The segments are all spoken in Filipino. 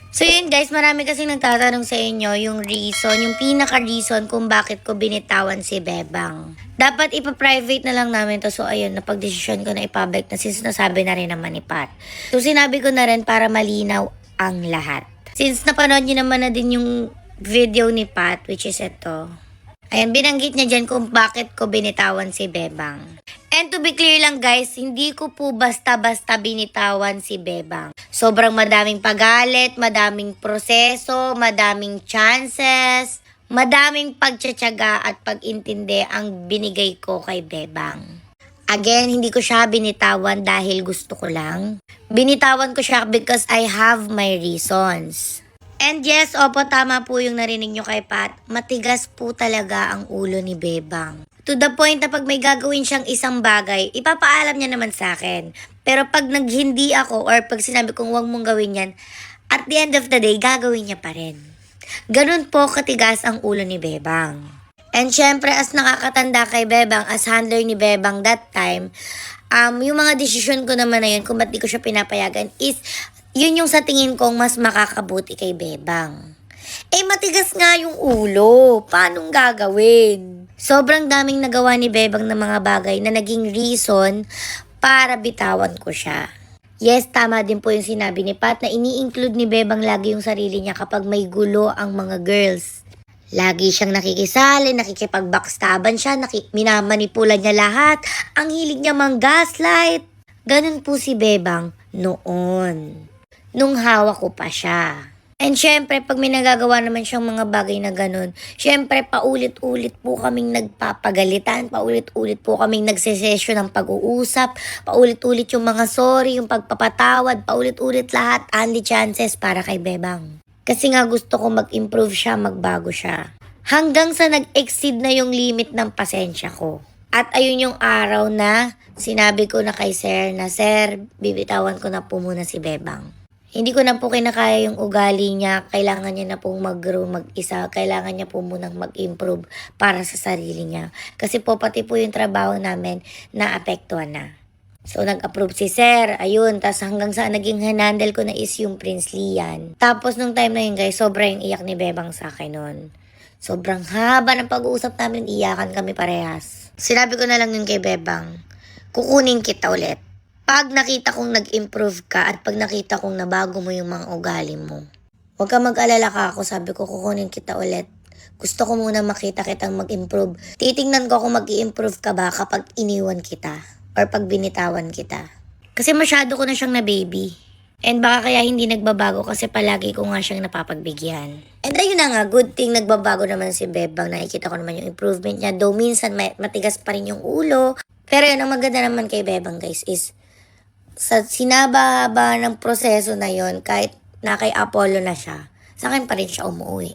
So yun guys, marami kasing nagtatanong sa inyo yung reason, yung pinaka-reason kung bakit ko binitawan si Bebang. Dapat ipa-private na lang namin to. So ayun, napag-desisyon ko na ipublic na since nasabi na rin naman ni Pat. So sinabi ko na rin para malinaw ang lahat. Since napanood nyo naman na din yung video ni Pat, which is ito. Ayan, binanggit niya dyan kung bakit ko binitawan si Bebang. And to be clear lang guys, hindi ko po basta-basta binitawan si Bebang. Sobrang madaming pagalit, madaming proseso, madaming chances, madaming pagtsatsaga at pag-intindi ang binigay ko kay Bebang. Again, hindi ko siya binitawan dahil gusto ko lang. Binitawan ko siya because I have my reasons. And yes, opo, tama po yung narinig nyo kay Pat. Matigas po talaga ang ulo ni Bebang. To the point na pag may gagawin siyang isang bagay, ipapaalam niya naman sa akin. Pero pag naghindi ako or pag sinabi kong huwag mong gawin yan, at the end of the day, gagawin niya pa rin. Ganun po katigas ang ulo ni Bebang. And syempre, as nakakatanda kay Bebang, as handler ni Bebang that time, yung mga desisyon ko naman na yun, kung ba't di ko siya pinapayagan, is yun yung sa tingin kong mas makakabuti kay Bebang. Eh, matigas nga yung ulo. Paanong gagawin? Sobrang daming nagawa ni Bebang ng mga bagay na naging reason para bitawan ko siya. Yes, tama din po yung sinabi ni Pat na ini-include ni Bebang lagi yung sarili niya kapag may gulo ang mga girls. Lagi siyang nakikisali, nakikipag-backstaban siya, minamanipulan niya lahat. Ang hilig niya mang-gaslight. Ganun po si Bebang noon. Nung hawak ko pa siya. And syempre, pag may nagagawa naman siyang mga bagay na ganun, syempre, paulit-ulit po kaming nagpapagalitan, paulit-ulit po kaming nagsesesyon ng pag-uusap, paulit-ulit yung mga sorry, yung pagpapatawad, paulit-ulit lahat, only chances para kay Bebang. Kasi nga gusto ko mag-improve siya, magbago siya. Hanggang sa nag-exceed na yung limit ng pasensya ko. At ayun yung araw na sinabi ko na kay Sir na, Sir, bibitawan ko na po muna si Bebang. Hindi ko na po kinakaya yung ugali niya. Kailangan niya na pong mag-grow mag-isa. Kailangan niya po munang mag-improve para sa sarili niya. Kasi po pati po yung trabaho namin naapektuhan na. So nag-approve si Sir. Ayun. Tapos hanggang sa naging handle ko na is yung Prince Lian. Tapos nung time na yun guys, sobrang iyak ni Bebang sa akin nun. Sobrang haba ng pag-uusap namin. Iyakan kami parehas. Sinabi ko na lang yun kay Bebang. Kukunin kita ulit. Pag nakita kong nag-improve ka at pag nakita kong nabago mo yung mga ugali mo, huwag ka mag-alala ka ako, sabi ko kukunin kita ulit. Gusto ko muna makita kitang mag-improve. Titingnan ko kung mag-i-improve ka ba kapag iniwan kita or pag binitawan kita. Kasi masyado ko na siyang na-baby. And baka kaya hindi nagbabago kasi palagi ko nga siyang napapagbigyan. And ayun na nga, good thing nagbabago naman si Bebang. Nakikita ko naman yung improvement niya. Though minsan matigas pa rin yung ulo. Pero yun, ang maganda naman kay Bebang guys is sa sinaba ng proseso na yon, kahit na kay Apollo na siya, sa akin pa rin siya umuwi.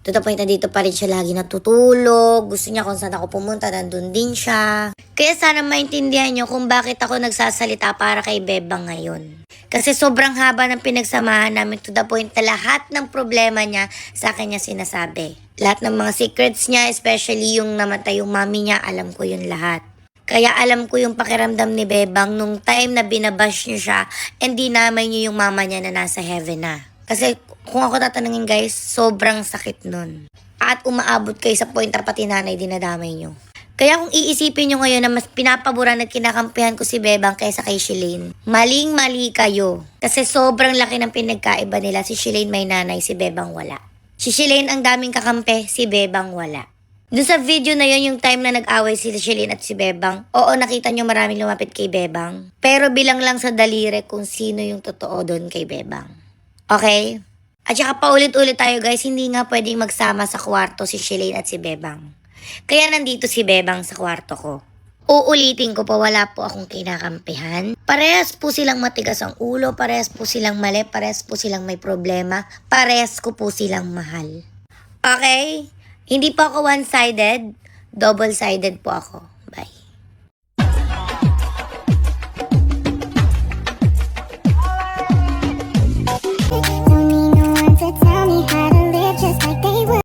To the point na dito pa rin siya lagi natutulog. Gusto niya kung saan ako pumunta, nandun din siya. Kaya sana maintindihan niyo kung bakit ako nagsasalita para kay Bebang ngayon. Kasi sobrang haba ng pinagsamahan namin to the point na lahat ng problema niya sa akin niya sinasabi. Lahat ng mga secrets niya, especially yung namatay yung mami niya, alam ko yun lahat. Kaya alam ko yung pakiramdam ni Bebang nung time na binabash niyo siya and dinamay niyo yung mama niya na nasa heaven na. Kasi kung ako tatanungin guys, sobrang sakit nun. At umaabot kayo sa point na pati nanay dinadamay niyo. Kaya kung iisipin niyo ngayon na mas pinapaboran at kinakampihan ko si Bebang kaysa kay Shalane, maling-mali kayo. Kasi sobrang laki ng pinagkaiba nila. Si Shalane may nanay, si Bebang wala. Si Shalane ang daming kakampi, si Bebang wala. Doon sa video na yon yung time na nag-away si Shalane at si Bebang, oo, nakita nyo maraming lumapit kay Bebang. Pero bilang lang sa daliri kung sino yung totoo doon kay Bebang. Okay? At saka paulit-ulit tayo guys, hindi nga pwedeng magsama sa kwarto si Shalane at si Bebang. Kaya nandito si Bebang sa kwarto ko. Uulitin ko pa, wala po akong kinakampihan. Parehas po silang matigas ang ulo, parehas po silang mali, parehas po silang may problema, parehas ko po silang mahal. Okay? Hindi po ako one-sided, double-sided po ako.